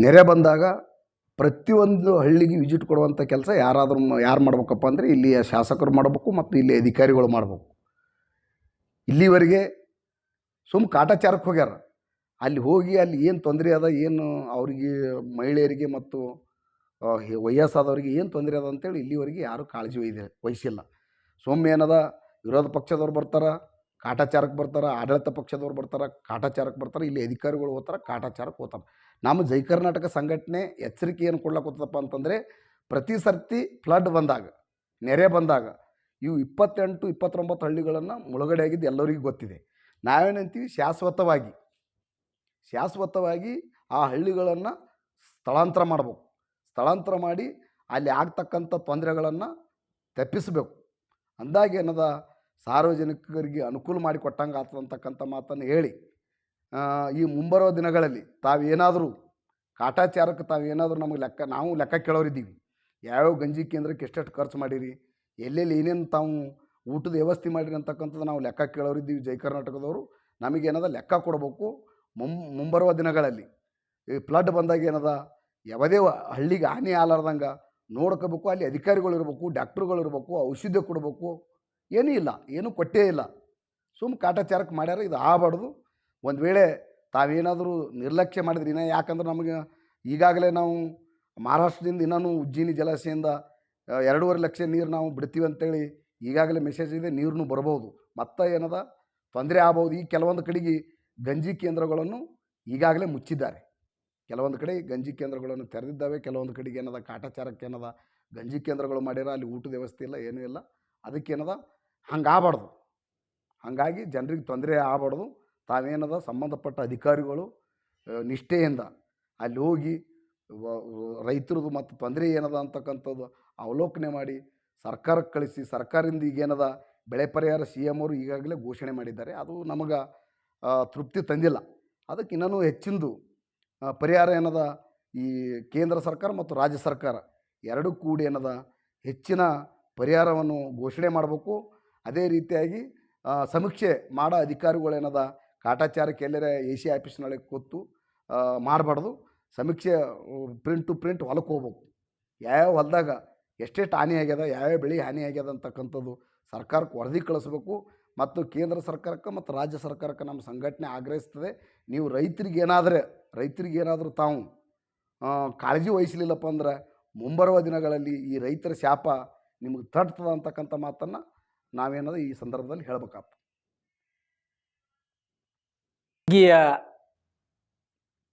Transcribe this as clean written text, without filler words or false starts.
ನೆರೆ ಬಂದಾಗ ಪ್ರತಿಯೊಂದು ಹಳ್ಳಿಗೆ ವಿಸಿಟ್ ಕೊಡುವಂಥ ಕೆಲಸ ಯಾರು ಮಾಡ್ಬೇಕಪ್ಪ ಅಂದರೆ ಇಲ್ಲಿಯ ಶಾಸಕರು ಮಾಡಬೇಕು ಮತ್ತು ಇಲ್ಲಿ ಅಧಿಕಾರಿಗಳು ಮಾಡಬೇಕು. ಇಲ್ಲಿವರೆಗೆ ಕಾಟಾಚಾರಕ್ಕೆ ಹೋಗ್ಯಾರ. ಅಲ್ಲಿ ಹೋಗಿ ಅಲ್ಲಿ ಏನು ತೊಂದರೆ ಅದ, ಏನು ಅವರಿಗೆ ಮಹಿಳೆಯರಿಗೆ ಮತ್ತು ವಯಸ್ಸಾದವ್ರಿಗೆ ಏನು ತೊಂದರೆ ಅದ ಅಂತೇಳಿ ಇಲ್ಲಿವರೆಗೆ ಯಾರೂ ಕಾಳಜಿ ವಹಿಸಿಲ್ಲ. ಏನದ ವಿರೋಧ ಪಕ್ಷದವ್ರು ಬರ್ತಾರೆ ಕಾಟಾಚಾರಕ್ಕೆ ಬರ್ತಾರೆ, ಆಡಳಿತ ಪಕ್ಷದವ್ರು ಬರ್ತಾರೆ ಕಾಟಾಚಾರಕ್ಕೆ ಬರ್ತಾರೆ, ಇಲ್ಲಿ ಅಧಿಕಾರಿಗಳು ಹೋಗ್ತಾರೆ ಕಾಟಾಚಾರಕ್ಕೆ ಹೋಗ್ತಾರೆ. ನಮ್ಮ ಜೈ ಕರ್ನಾಟಕ ಸಂಘಟನೆ ಎಚ್ಚರಿಕೆ ಏನು ಕೊಡ್ಲಕ್ಕೋತದಪ್ಪ ಅಂತಂದರೆ, ಪ್ರತಿ ಸರ್ತಿ ಫ್ಲಡ್ ಬಂದಾಗ, ನೆರೆ ಬಂದಾಗ ಇವು 28, 29 ಹಳ್ಳಿಗಳನ್ನು ಮುಳುಗಡೆ ಆಗಿದ್ದು ಎಲ್ಲರಿಗೂ ಗೊತ್ತಿದೆ. ನಾವೇನಂತೀವಿ, ಶಾಶ್ವತವಾಗಿ ಆ ಹಳ್ಳಿಗಳನ್ನು ಸ್ಥಳಾಂತರ ಮಾಡಬೇಕು. ಸ್ಥಳಾಂತರ ಮಾಡಿ ಅಲ್ಲಿ ಆಗ್ತಕ್ಕಂಥ ತೊಂದರೆಗಳನ್ನು ತಪ್ಪಿಸಬೇಕು. ಅಂದಾಗ ಏನದ ಸಾರ್ವಜನಿಕರಿಗೆ ಅನುಕೂಲ ಮಾಡಿಕೊಟ್ಟಂಗೆ ಆಗ್ತದಂತಕ್ಕಂಥ ಮಾತನ್ನು ಹೇಳಿ, ಈ ಮುಂಬರುವ ದಿನಗಳಲ್ಲಿ ತಾವೇನಾದರೂ ಕಾಟಾಚಾರಕ್ಕೆ ತಾವೇನಾದರೂ ನಮಗೆ ನಾವು ಲೆಕ್ಕ ಕೇಳೋರಿದ್ದೀವಿ. ಯಾವ್ಯಾವ ಗಂಜಿ ಕೇಂದ್ರಕ್ಕೆ ಎಷ್ಟೆಷ್ಟು ಖರ್ಚು ಮಾಡಿರಿ, ಎಲ್ಲೆಲ್ಲಿ ಏನೇನು ತಾವು ಊಟದ ವ್ಯವಸ್ಥೆ ಮಾಡಿರಿ ಅಂತಕ್ಕಂಥದ್ದು ನಾವು ಲೆಕ್ಕ ಕೇಳೋರಿದ್ದೀವಿ. ಜೈ ಕರ್ನಾಟಕದವರು ನಮಗೇನದ ಲೆಕ್ಕ ಕೊಡಬೇಕು. ಮುಂಬರುವ ದಿನಗಳಲ್ಲಿ ಈ ಫ್ಲಡ್ ಬಂದಾಗ ಏನದ ಯಾವುದೇ ಹಳ್ಳಿಗೆ ಹಾನಿ ಆಲಾರ್ದಂಗೆ ನೋಡ್ಕೋಬೇಕು. ಅಲ್ಲಿ ಅಧಿಕಾರಿಗಳು ಇರಬೇಕು, ಡಾಕ್ಟ್ರುಗಳು ಇರಬೇಕು, ಔಷಧಿ ಕೊಡಬೇಕು. ಏನೂ ಇಲ್ಲ, ಏನೂ ಕೊಟ್ಟೇ ಇಲ್ಲ. ಕಾಟಾಚಾರಕ್ಕೆ ಮಾಡ್ಯಾರ. ಇದು ಆಗಬಾರ್ದು. ಒಂದು ವೇಳೆ ತಾವೇನಾದರೂ ನಿರ್ಲಕ್ಷ್ಯ ಮಾಡಿದ್ರಿ, ಯಾಕಂದ್ರೆ ನಮಗೆ ಈಗಾಗಲೇ ನಾವು ಮಹಾರಾಷ್ಟ್ರದಿಂದ ಇನ್ನೂ ಉಜ್ಜಿನಿ ಜಲಾಶಯದಿಂದ 2.5 ಲಕ್ಷ ನೀರು ನಾವು ಬಿಡ್ತೀವಿ ಅಂತೇಳಿ ಈಗಾಗಲೇ ಮೆಸೇಜ್ ಇದೆ. ನೀರನ್ನು ಬರ್ಬೋದು, ಮತ್ತು ಏನದ ತೊಂದರೆ ಆಗ್ಬೋದು. ಈ ಕೆಲವೊಂದು ಕಡೆಗೆ ಗಂಜಿ ಕೇಂದ್ರಗಳನ್ನು ಈಗಾಗಲೇ ಮುಚ್ಚಿದ್ದಾರೆ. ಕೆಲವೊಂದು ಕಡೆ ಗಂಜಿ ಕೇಂದ್ರಗಳನ್ನು ತೆರೆದಿದ್ದಾವೆ. ಕೆಲವೊಂದು ಕಡೆಗೆ ಏನದ ಕಾಟಾಚಾರಕ್ಕೆ ಏನದ ಗಂಜಿ ಕೇಂದ್ರಗಳು ಮಾಡ್ಯಾರ. ಅಲ್ಲಿ ಊಟದ ವ್ಯವಸ್ಥೆ ಇಲ್ಲ, ಏನೂ ಇಲ್ಲ. ಅದಕ್ಕೇನದ ಹಂಗೆ ಆಗಬಾರ್ದು. ಹಾಗಾಗಿ ಜನರಿಗೆ ತೊಂದರೆ ಆಗಬಾರ್ದು. ತಾವೇನದ ಸಂಬಂಧಪಟ್ಟ ಅಧಿಕಾರಿಗಳು ನಿಷ್ಠೆಯಿಂದ ಅಲ್ಲಿ ಹೋಗಿ ರೈತರದು ಮತ್ತು ತೊಂದರೆ ಏನದ ಅಂತಕ್ಕಂಥದ್ದು ಅವಲೋಕನೆ ಮಾಡಿ ಸರ್ಕಾರಕ್ಕೆ ಕಳಿಸಿ, ಸರ್ಕಾರದಿಂದ ಈಗೇನದ ಬೆಳೆ ಪರಿಹಾರ CM ಅವರು ಈಗಾಗಲೇ ಘೋಷಣೆ ಮಾಡಿದ್ದಾರೆ. ಅದು ನಮಗೆ ತೃಪ್ತಿ ತಂದಿಲ್ಲ. ಅದಕ್ಕೆ ಇನ್ನೂ ಹೆಚ್ಚಿನದು ಪರಿಹಾರ ಏನದ ಈ ಕೇಂದ್ರ ಸರ್ಕಾರ ಮತ್ತು ರಾಜ್ಯ ಸರ್ಕಾರ ಎರಡೂ ಕೂಡಿ ಏನದ ಹೆಚ್ಚಿನ ಪರಿಹಾರವನ್ನು ಘೋಷಣೆ ಮಾಡಬೇಕು. ಅದೇ ರೀತಿಯಾಗಿ ಸಮೀಕ್ಷೆ ಮಾಡೋ ಅಧಿಕಾರಿಗಳೇನದ ಕಾಟಾಚಾರಕ್ಕೆ ಎಲ್ಲರ AC ಆಫೀಸ್ನೊಳಗೆ ಕೂತು ಮಾಡಬಾರ್ದು. ಸಮೀಕ್ಷೆ ಪ್ರಿಂಟ್ ಟು ಪ್ರಿಂಟ್ ಹೊಲಕ್ಕೆ ಹೋಗ್ಬೇಕು. ಯಾವ್ಯಾವ ಹೊಲದಾಗ ಎಷ್ಟೆಷ್ಟು ಹಾನಿ ಆಗ್ಯದ, ಯಾವ್ಯಾವ ಬೆಳೆ ಹಾನಿ ಆಗ್ಯದ ಅಂತಕ್ಕಂಥದ್ದು ಸರ್ಕಾರಕ್ಕೆ ವರದಿ ಕಳಿಸ್ಬೇಕು. ಮತ್ತು ಕೇಂದ್ರ ಸರ್ಕಾರಕ್ಕೆ ಮತ್ತು ರಾಜ್ಯ ಸರ್ಕಾರಕ್ಕೆ ನಮ್ಮ ಸಂಘಟನೆ ಆಗ್ರಹಿಸ್ತದೆ, ನೀವು ರೈತರಿಗೇನಾದರೂ ತಾವು ಕಾಳಜಿ ವಹಿಸಲಿಲ್ಲಪ್ಪ ಅಂದ್ರೆ ಮುಂಬರುವ ದಿನಗಳಲ್ಲಿ ಈ ರೈತರ ಶಾಪ ನಿಮಗೆ ತಟ್ತದ ಅಂತಕ್ಕಂಥ ಮಾತನ್ನು ನಾವೇನದ ಈ ಸಂದರ್ಭದಲ್ಲಿ ಹೇಳ್ಬೇಕಾಗ್ತದೆ.